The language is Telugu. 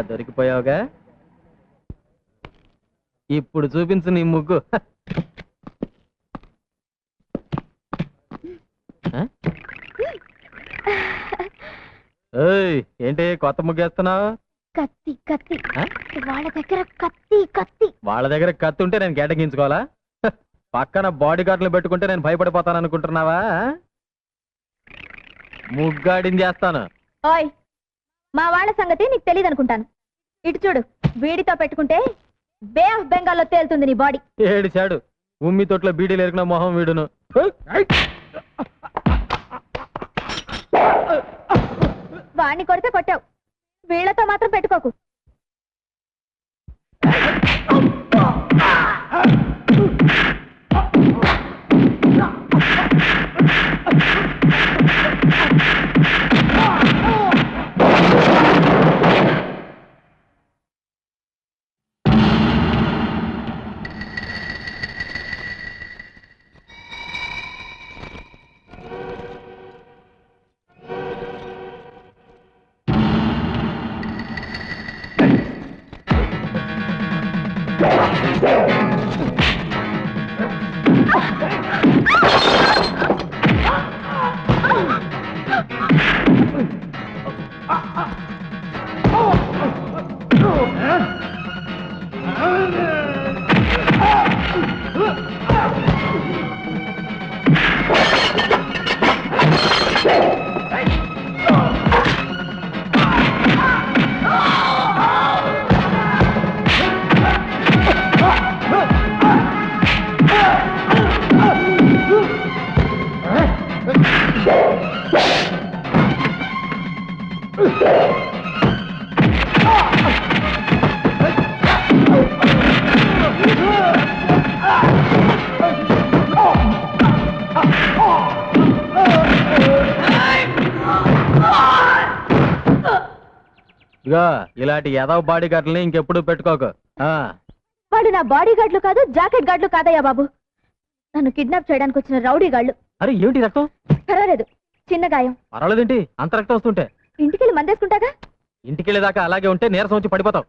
దొరికిపోయావుగా. ఇప్పుడు చూపించు నీ ముగ్గు. ఏంటి కొత్త ముగ్గేస్తున్నావు? కత్తి కత్తి వాళ్ళ దగ్గర కత్తి కత్తి. వాళ్ళ దగ్గర కత్తి ఉంటే నేను కేటగించుకోవాలా? పక్కన బాడీ గార్డులు పెట్టుకుంటే నేను భయపడిపోతాను అనుకుంటున్నావా? ముగ్గాడిని చేస్తాను. ఓయ్, మా వాళ్ళ సంగతి నీకు తెలియదు అనుకుంటాను. ఇటు చూడు, వీడితో పెట్టుకుంటే బే ఆఫ్ బెంగాల్లో తేలుతుంది నీ బాడీ. ఏడిచాడు ఉమ్మి తొట్లో బీడీలు ఎరికిన మొహం వీడును. వాణ్ణి కొడితే కొట్టావు, వీళ్లతో మాత్రం పెట్టుకోకు. ఇలాంటి ఎదవ బాడీ గార్డులని ఇంకెప్పుడు పెట్టుకోకు. వాడు నా బాడీ గార్డులు కాదు, జాకెట్ గార్డులు కాదయ్యా బాబు. నన్ను కిడ్నాప్ చేయడానికి వచ్చిన రౌడీ గాళ్ళు. అరే ఏమిటి రక్తం? పర్వాలేదు, చిన్న గాయం. పర్వాలేదేంటి అంత రక్తం వస్తుంటే? ఇంటికెళ్ళి మందేసుకుంటాగా. ఇంటికెళ్ళేదాకా అలాగే ఉంటే నీరసం వచ్చి పడిపోతావు.